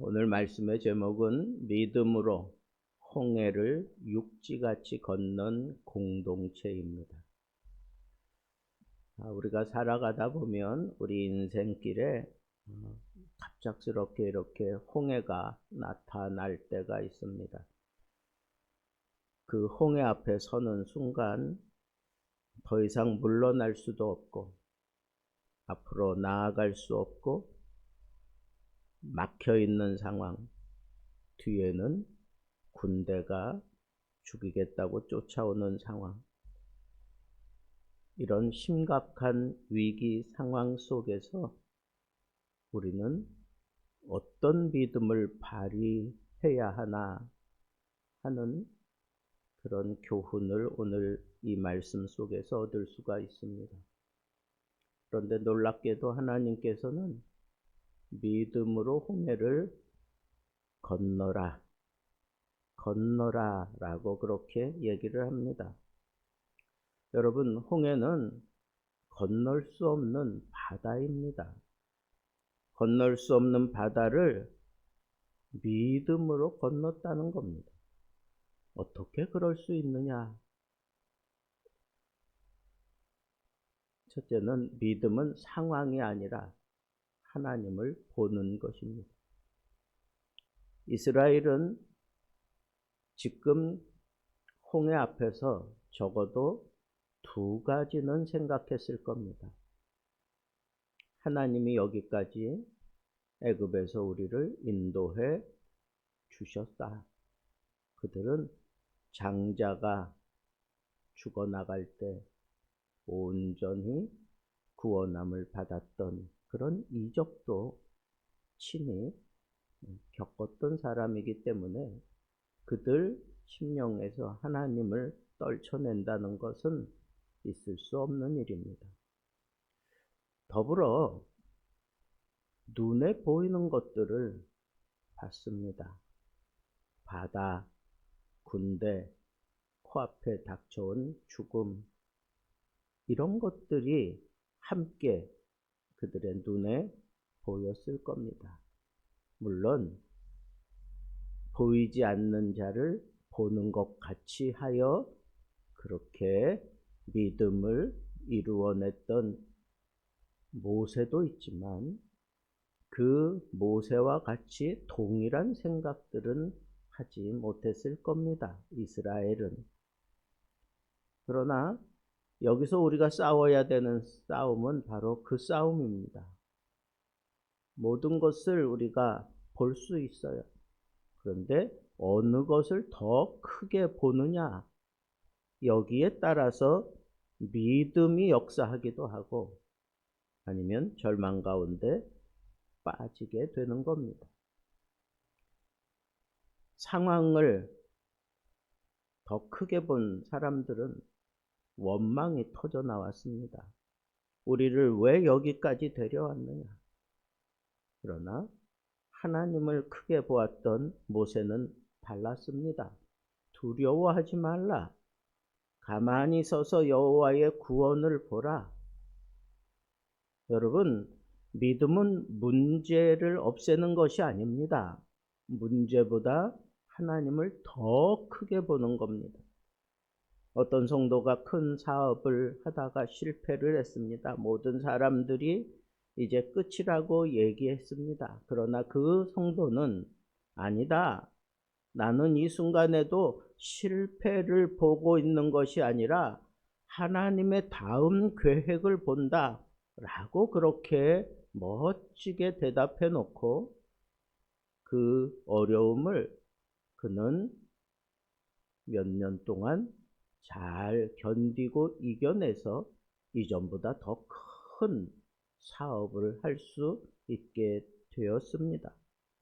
오늘 말씀의 제목은 믿음으로 홍해를 육지같이 건넌 공동체입니다. 우리가 살아가다 보면 우리 인생길에 갑작스럽게 이렇게 홍해가 나타날 때가 있습니다. 그 홍해 앞에 서는 순간 더 이상 물러날 수도 없고 앞으로 나아갈 수 없고 막혀있는 상황, 뒤에는 군대가 죽이겠다고 쫓아오는 상황, 이런 심각한 위기 상황 속에서 우리는 어떤 믿음을 발휘해야 하나 하는 그런 교훈을 오늘 이 말씀 속에서 얻을 수가 있습니다. 그런데 놀랍게도 하나님께서는 믿음으로 홍해를 건너라 라고 그렇게 얘기를 합니다. 여러분, 홍해는 건널 수 없는 바다입니다. 건널 수 없는 바다를 믿음으로 건넜다는 겁니다. 어떻게 그럴 수 있느냐? 첫째는 믿음은 상황이 아니라 하나님을 보는 것입니다. 이스라엘은 지금 홍해 앞에서 적어도 두 가지는 생각했을 겁니다. 하나님이 여기까지 애굽에서 우리를 인도해 주셨다. 그들은 장자가 죽어나갈 때 온전히 구원함을 받았던 그런 이적도 친히 겪었던 사람이기 때문에 그들 심령에서 하나님을 떨쳐낸다는 것은 있을 수 없는 일입니다. 더불어 눈에 보이는 것들을 봤습니다. 바다, 군대, 코앞에 닥쳐온 죽음, 이런 것들이 함께 그들의 눈에 보였을 겁니다. 물론 보이지 않는 자를 보는 것 같이 하여 그렇게 믿음을 이루어냈던 모세도 있지만 그 모세와 같이 동일한 생각들은 하지 못했을 겁니다. 이스라엘은. 그러나 여기서 우리가 싸워야 되는 싸움은 바로 그 싸움입니다. 모든 것을 우리가 볼 수 있어요. 그런데 어느 것을 더 크게 보느냐, 여기에 따라서 믿음이 역사하기도 하고 아니면 절망 가운데 빠지게 되는 겁니다. 상황을 더 크게 본 사람들은 원망이 터져 나왔습니다. 우리를 왜 여기까지 데려왔느냐. 그러나 하나님을 크게 보았던 모세는 달랐습니다. 두려워하지 말라. 가만히 서서 여호와의 구원을 보라. 여러분, 믿음은 문제를 없애는 것이 아닙니다. 문제보다 하나님을 더 크게 보는 겁니다. 어떤 성도가 큰 사업을 하다가 실패를 했습니다. 모든 사람들이 이제 끝이라고 얘기했습니다. 그러나 그 성도는 아니다. 나는 이 순간에도 실패를 보고 있는 것이 아니라 하나님의 다음 계획을 본다. 라고 그렇게 멋지게 대답해 놓고 그 어려움을 그는 몇 년 동안 잘 견디고 이겨내서 이전보다 더 큰 사업을 할 수 있게 되었습니다.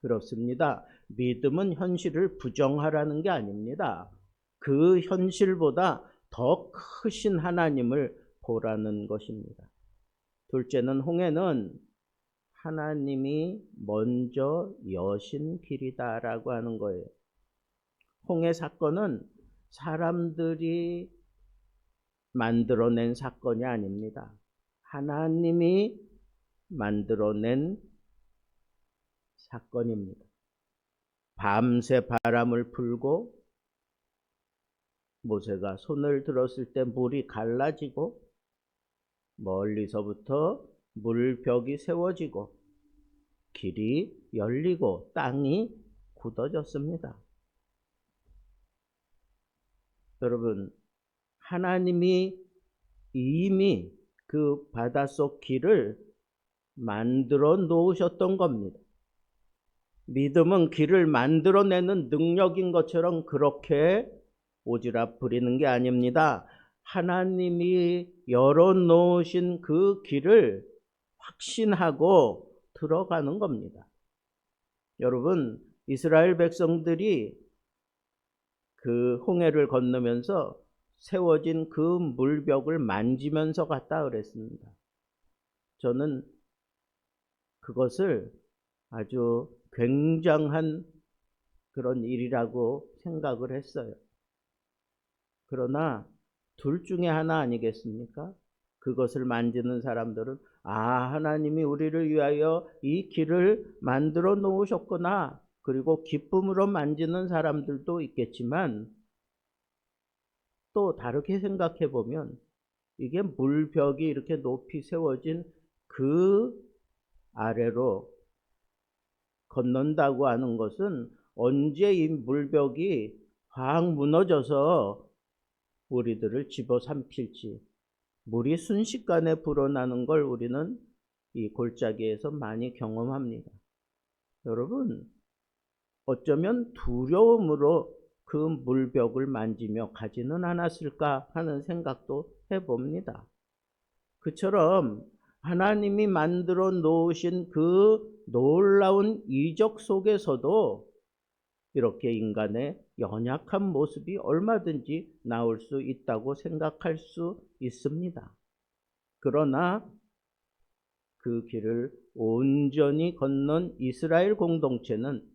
그렇습니다. 믿음은 현실을 부정하라는 게 아닙니다. 그 현실보다 더 크신 하나님을 보라는 것입니다. 둘째는 홍해는 하나님이 먼저 여신 길이다라고 하는 거예요. 홍해 사건은 사람들이 만들어낸 사건이 아닙니다. 하나님이 만들어낸 사건입니다. 밤새 바람을 풀고 모세가 손을 들었을 때 물이 갈라지고 멀리서부터 물벽이 세워지고 길이 열리고 땅이 굳어졌습니다. 여러분, 하나님이 이미 그 바닷속 길을 만들어 놓으셨던 겁니다. 믿음은 길을 만들어내는 능력인 것처럼 그렇게 오지랖 부리는 게 아닙니다. 하나님이 열어놓으신 그 길을 확신하고 들어가는 겁니다. 여러분, 이스라엘 백성들이 그 홍해를 건너면서 세워진 그 물벽을 만지면서 갔다 그랬습니다. 저는 그것을 아주 굉장한 그런 일이라고 생각을 했어요. 그러나 둘 중에 하나 아니겠습니까? 그것을 만지는 사람들은 하나님이 우리를 위하여 이 길을 만들어 놓으셨구나. 그리고 기쁨으로 만지는 사람들도 있겠지만 또 다르게 생각해 보면 이게 물벽이 이렇게 높이 세워진 그 아래로 건넌다고 하는 것은 언제 이 물벽이 확 무너져서 우리들을 집어삼킬지 물이 순식간에 불어나는 걸 우리는 이 골짜기에서 많이 경험합니다. 여러분, 어쩌면 두려움으로 그 물벽을 만지며 가지는 않았을까 하는 생각도 해봅니다. 그처럼 하나님이 만들어 놓으신 그 놀라운 이적 속에서도 이렇게 인간의 연약한 모습이 얼마든지 나올 수 있다고 생각할 수 있습니다. 그러나 그 길을 온전히 건넌 이스라엘 공동체는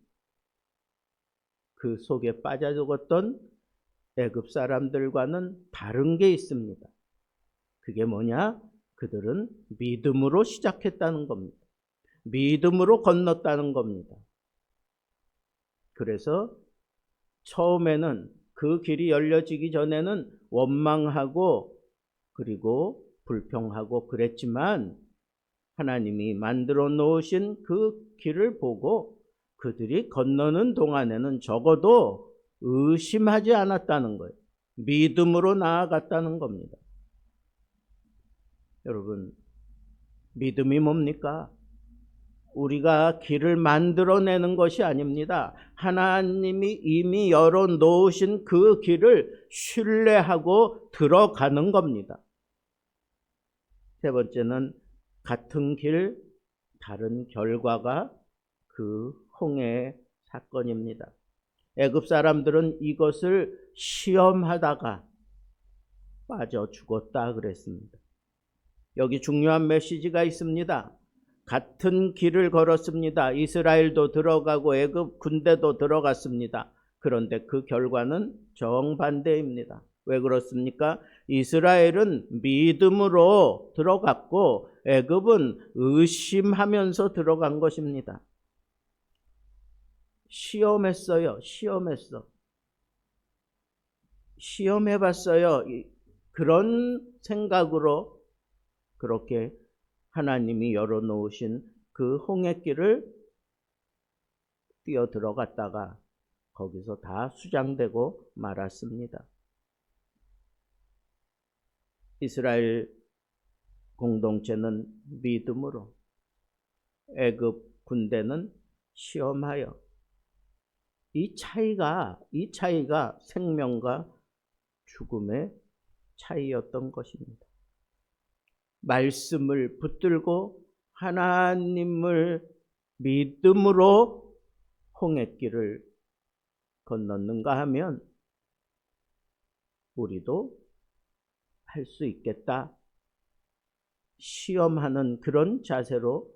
그 속에 빠져 죽었던 애굽 사람들과는 다른 게 있습니다. 그게 뭐냐? 그들은 믿음으로 시작했다는 겁니다. 믿음으로 건넜다는 겁니다. 그래서 처음에는 그 길이 열려지기 전에는 원망하고 그리고 불평하고 그랬지만 하나님이 만들어 놓으신 그 길을 보고 그들이 건너는 동안에는 적어도 의심하지 않았다는 거예요. 믿음으로 나아갔다는 겁니다. 여러분, 믿음이 뭡니까? 우리가 길을 만들어내는 것이 아닙니다. 하나님이 이미 열어놓으신 그 길을 신뢰하고 들어가는 겁니다. 세 번째는 같은 길, 다른 결과가 그 홍해의 사건입니다. 애굽 사람들은 이것을 시험하다가 빠져 죽었다 그랬습니다. 여기 중요한 메시지가 있습니다. 같은 길을 걸었습니다. 이스라엘도 들어가고 애굽 군대도 들어갔습니다. 그런데 그 결과는 정반대입니다. 왜 그렇습니까? 이스라엘은 믿음으로 들어갔고 애굽은 의심하면서 들어간 것입니다. 시험했어요. 시험해봤어요. 그런 생각으로 그렇게 하나님이 열어놓으신 그 홍해길을 뛰어 들어갔다가 거기서 다 수장되고 말았습니다. 이스라엘 공동체는 믿음으로, 애굽 군대는 시험하여. 이 차이가 생명과 죽음의 차이였던 것입니다. 말씀을 붙들고 하나님을 믿음으로 홍해길을 건넜는가 하면 우리도 할 수 있겠다. 시험하는 그런 자세로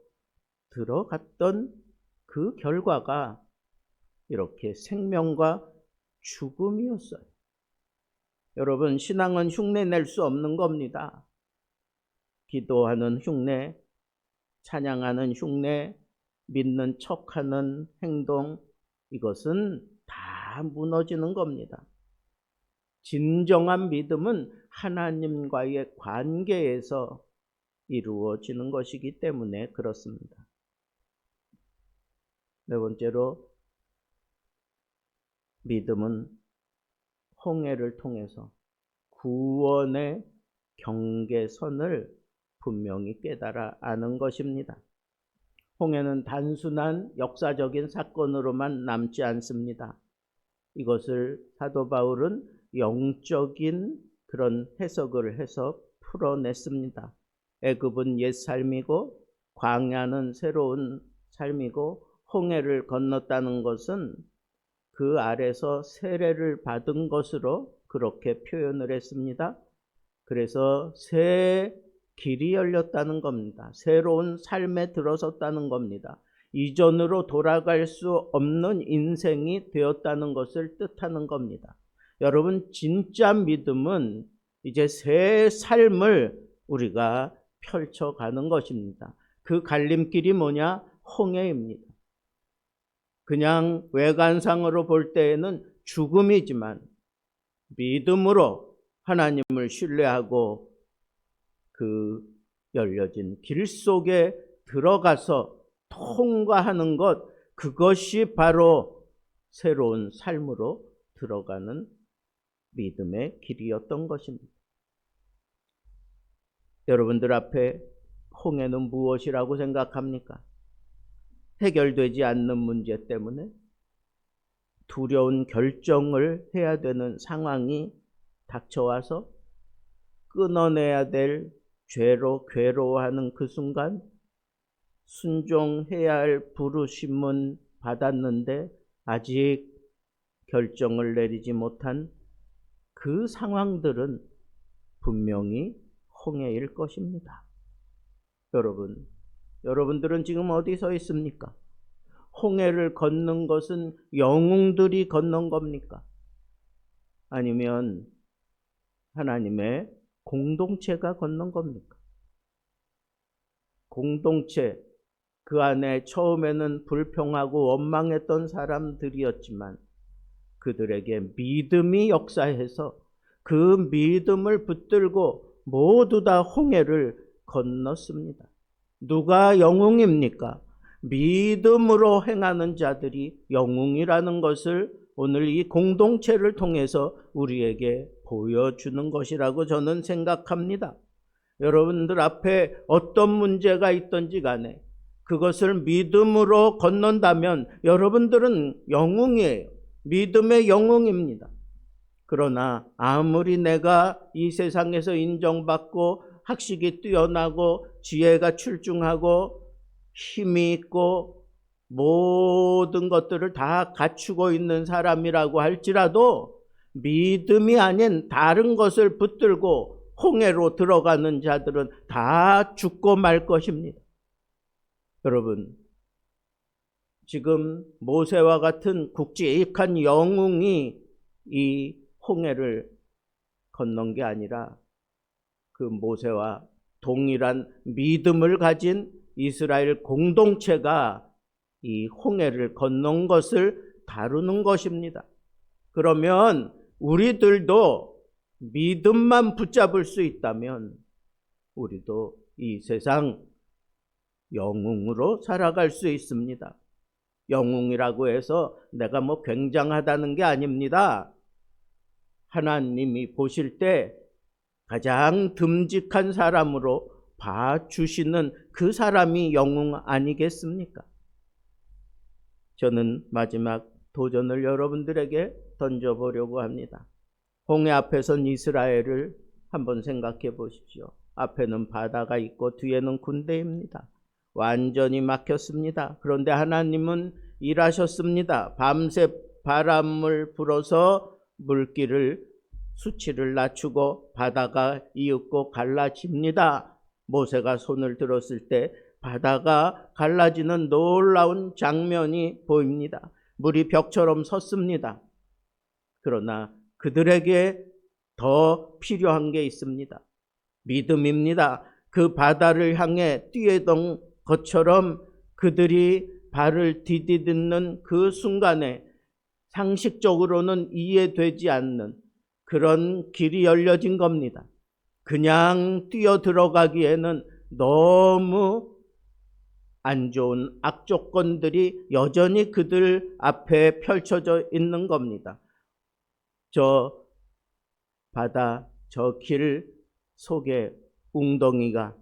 들어갔던 그 결과가 이렇게 생명과 죽음이었어요. 여러분, 신앙은 흉내 낼 수 없는 겁니다. 기도하는 흉내, 찬양하는 흉내, 믿는 척하는 행동, 이것은 다 무너지는 겁니다. 진정한 믿음은 하나님과의 관계에서 이루어지는 것이기 때문에 그렇습니다. 네 번째로, 믿음은 홍해를 통해서 구원의 경계선을 분명히 깨달아 아는 것입니다. 홍해는 단순한 역사적인 사건으로만 남지 않습니다. 이것을 사도 바울은 영적인 그런 해석을 해서 풀어냈습니다. 애굽은 옛 삶이고 광야는 새로운 삶이고, 홍해를 건넜다는 것은 그 아래서 세례를 받은 것으로 그렇게 표현을 했습니다. 그래서 새 길이 열렸다는 겁니다. 새로운 삶에 들어섰다는 겁니다. 이전으로 돌아갈 수 없는 인생이 되었다는 것을 뜻하는 겁니다. 여러분, 진짜 믿음은 이제 새 삶을 우리가 펼쳐가는 것입니다. 그 갈림길이 뭐냐? 홍해입니다. 그냥 외관상으로 볼 때에는 죽음이지만 믿음으로 하나님을 신뢰하고 그 열려진 길 속에 들어가서 통과하는 것, 그것이 바로 새로운 삶으로 들어가는 믿음의 길이었던 것입니다. 여러분들 앞에 홍해는 무엇이라고 생각합니까? 해결되지 않는 문제 때문에 두려운 결정을 해야 되는 상황이 닥쳐와서 끊어내야 될 죄로 괴로워하는 그 순간, 순종해야 할 부르심은 받았는데 아직 결정을 내리지 못한 그 상황들은 분명히 홍해일 것입니다. 여러분들은 지금 어디 서 있습니까? 홍해를 걷는 것은 영웅들이 걷는 겁니까? 아니면 하나님의 공동체가 걷는 겁니까? 공동체, 그 안에 처음에는 불평하고 원망했던 사람들이었지만 그들에게 믿음이 역사해서 그 믿음을 붙들고 모두 다 홍해를 건넜습니다. 누가 영웅입니까? 믿음으로 행하는 자들이 영웅이라는 것을 오늘 이 공동체를 통해서 우리에게 보여주는 것이라고 저는 생각합니다. 여러분들 앞에 어떤 문제가 있든지 간에 그것을 믿음으로 건넌다면 여러분들은 영웅이에요. 믿음의 영웅입니다. 그러나 아무리 내가 이 세상에서 인정받고 학식이 뛰어나고 지혜가 출중하고 힘이 있고 모든 것들을 다 갖추고 있는 사람이라고 할지라도 믿음이 아닌 다른 것을 붙들고 홍해로 들어가는 자들은 다 죽고 말 것입니다. 여러분, 지금 모세와 같은 굵직한 영웅이 이 홍해를 건넌 게 아니라 그 모세와 동일한 믿음을 가진 이스라엘 공동체가 이 홍해를 건넌 것을 다루는 것입니다. 그러면 우리들도 믿음만 붙잡을 수 있다면 우리도 이 세상 영웅으로 살아갈 수 있습니다. 영웅이라고 해서 내가 뭐 굉장하다는 게 아닙니다. 하나님이 보실 때 가장 듬직한 사람으로 봐주시는 그 사람이 영웅 아니겠습니까? 저는 마지막 도전을 여러분들에게 던져보려고 합니다. 홍해 앞에 선 이스라엘을 한번 생각해 보십시오. 앞에는 바다가 있고 뒤에는 군대입니다. 완전히 막혔습니다. 그런데 하나님은 일하셨습니다. 밤새 바람을 불어서 물길을 수치를 낮추고 바다가 이윽고 갈라집니다. 모세가 손을 들었을 때 바다가 갈라지는 놀라운 장면이 보입니다. 물이 벽처럼 섰습니다. 그러나 그들에게 더 필요한 게 있습니다. 믿음입니다. 그 바다를 향해 뛰어던 것처럼 그들이 발을 디디는 그 순간에 상식적으로는 이해되지 않는 그런 길이 열려진 겁니다. 그냥 뛰어 들어가기에는 너무 안 좋은 악조건들이 여전히 그들 앞에 펼쳐져 있는 겁니다. 저 바다, 저 길 속에 웅덩이가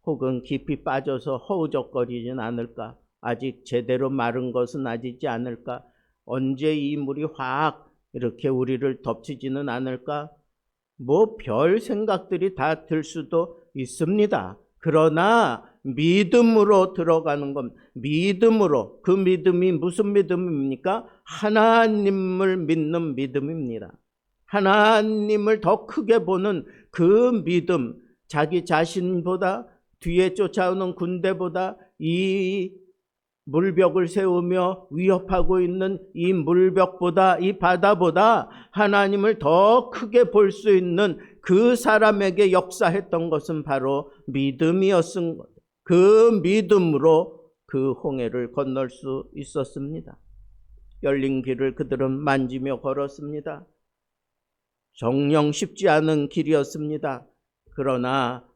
혹은 깊이 빠져서 허우적거리진 않을까? 아직 제대로 마른 것은 아니지 않을까? 언제 이 물이 확 이렇게 우리를 덮치지는 않을까? 뭐 별 생각들이 다 들 수도 있습니다. 그러나 믿음으로 들어가는 겁니다. 믿음으로. 그 믿음이 무슨 믿음입니까? 하나님을 믿는 믿음입니다. 하나님을 더 크게 보는 그 믿음, 자기 자신보다 뒤에 쫓아오는 군대보다 이 물벽을 세우며 위협하고 있는 이 물벽보다, 이 바다보다 하나님을 더 크게 볼 수 있는 그 사람에게 역사했던 것은 바로 믿음이었은 것. 그 믿음으로 그 홍해를 건널 수 있었습니다. 열린 길을 그들은 만지며 걸었습니다. 정녕 쉽지 않은 길이었습니다. 그러나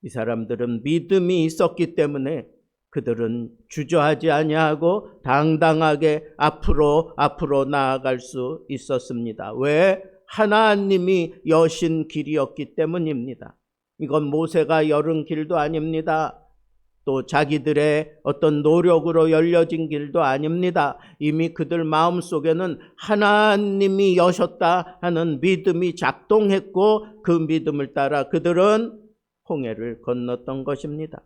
이 사람들은 믿음이 있었기 때문에 그들은 주저하지 아니하고 당당하게 앞으로 나아갈 수 있었습니다. 왜? 하나님이 여신 길이었기 때문입니다. 이건 모세가 열은 길도 아닙니다. 또 자기들의 어떤 노력으로 열려진 길도 아닙니다. 이미 그들 마음속에는 하나님이 여셨다 하는 믿음이 작동했고 그 믿음을 따라 그들은 홍해를 건넜던 것입니다.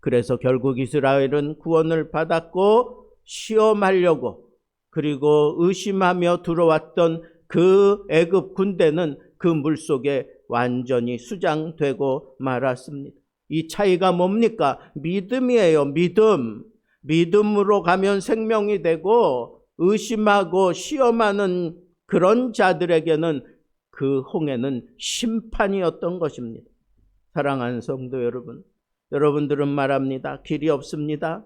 그래서 결국 이스라엘은 구원을 받았고 시험하려고 그리고 의심하며 들어왔던 그 애굽 군대는 그 물속에 완전히 수장되고 말았습니다. 이 차이가 뭡니까? 믿음이에요. 믿음. 믿음으로 가면 생명이 되고 의심하고 시험하는 그런 자들에게는 그 홍해는 심판이었던 것입니다. 사랑하는 성도 여러분, 여러분들은 말합니다. 길이 없습니다.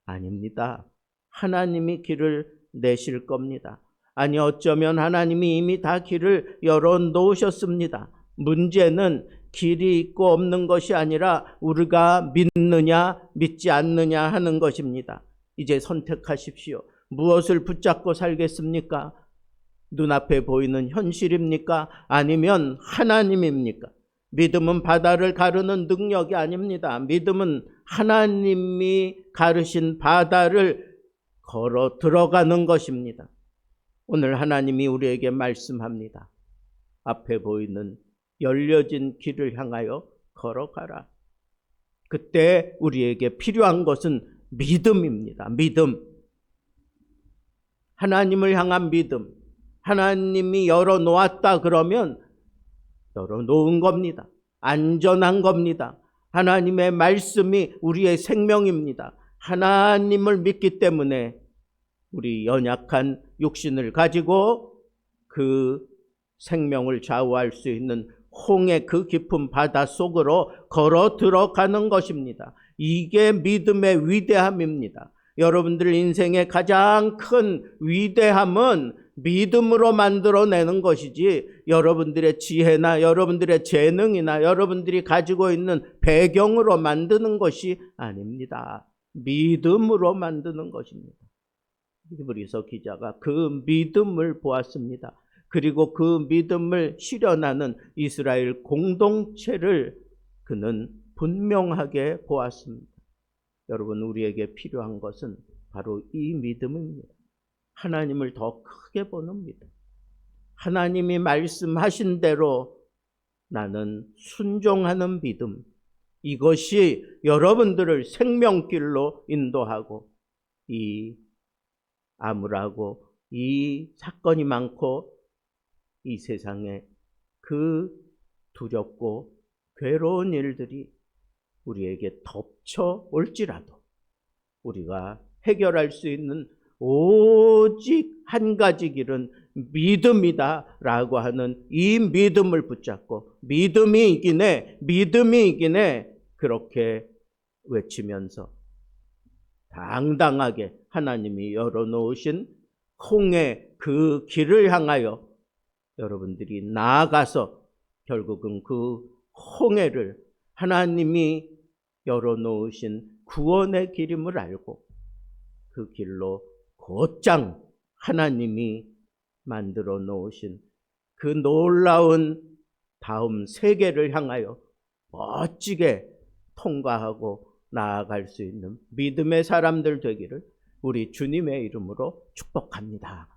아닙니다. 하나님이 길을 내실 겁니다. 아니 어쩌면 하나님이 이미 다 길을 열어놓으셨습니다. 문제는 길이 있고 없는 것이 아니라 우리가 믿느냐 믿지 않느냐 하는 것입니다. 이제 선택하십시오. 무엇을 붙잡고 살겠습니까? 눈앞에 보이는 현실입니까? 아니면 하나님입니까? 믿음은 바다를 가르는 능력이 아닙니다. 믿음은 하나님이 가르신 바다를 걸어 들어가는 것입니다. 오늘 하나님이 우리에게 말씀합니다. 앞에 보이는 열려진 길을 향하여 걸어가라. 그때 우리에게 필요한 것은 믿음입니다. 믿음. 하나님을 향한 믿음. 하나님이 열어놓았다 그러면 열어놓은 겁니다. 안전한 겁니다. 하나님의 말씀이 우리의 생명입니다. 하나님을 믿기 때문에 우리 연약한 육신을 가지고 그 생명을 좌우할 수 있는 홍해 그 깊은 바다 속으로 걸어 들어가는 것입니다. 이게 믿음의 위대함입니다. 여러분들 인생의 가장 큰 위대함은 믿음으로 만들어내는 것이지 여러분들의 지혜나 여러분들의 재능이나 여러분들이 가지고 있는 배경으로 만드는 것이 아닙니다. 믿음으로 만드는 것입니다. 히브리서 기자가 그 믿음을 보았습니다. 그리고 그 믿음을 실현하는 이스라엘 공동체를 그는 분명하게 보았습니다. 여러분, 우리에게 필요한 것은 바로 이 믿음입니다. 하나님을 더 크게 보는 믿음. 하나님이 말씀하신 대로 나는 순종하는 믿음. 이것이 여러분들을 생명길로 인도하고 이 암울하고 이 사건이 많고 이 세상에 그 두렵고 괴로운 일들이 우리에게 덮쳐올지라도 우리가 해결할 수 있는 오직 한 가지 길은 믿음이다 라고 하는 이 믿음을 붙잡고 믿음이 이기네 그렇게 외치면서 당당하게 하나님이 열어놓으신 홍해 그 길을 향하여 여러분들이 나아가서 결국은 그 홍해를 하나님이 열어놓으신 구원의 길임을 알고 그 길로 곧장 하나님이 만들어 놓으신 그 놀라운 다음 세계를 향하여 멋지게 통과하고 나아갈 수 있는 믿음의 사람들 되기를 우리 주님의 이름으로 축복합니다.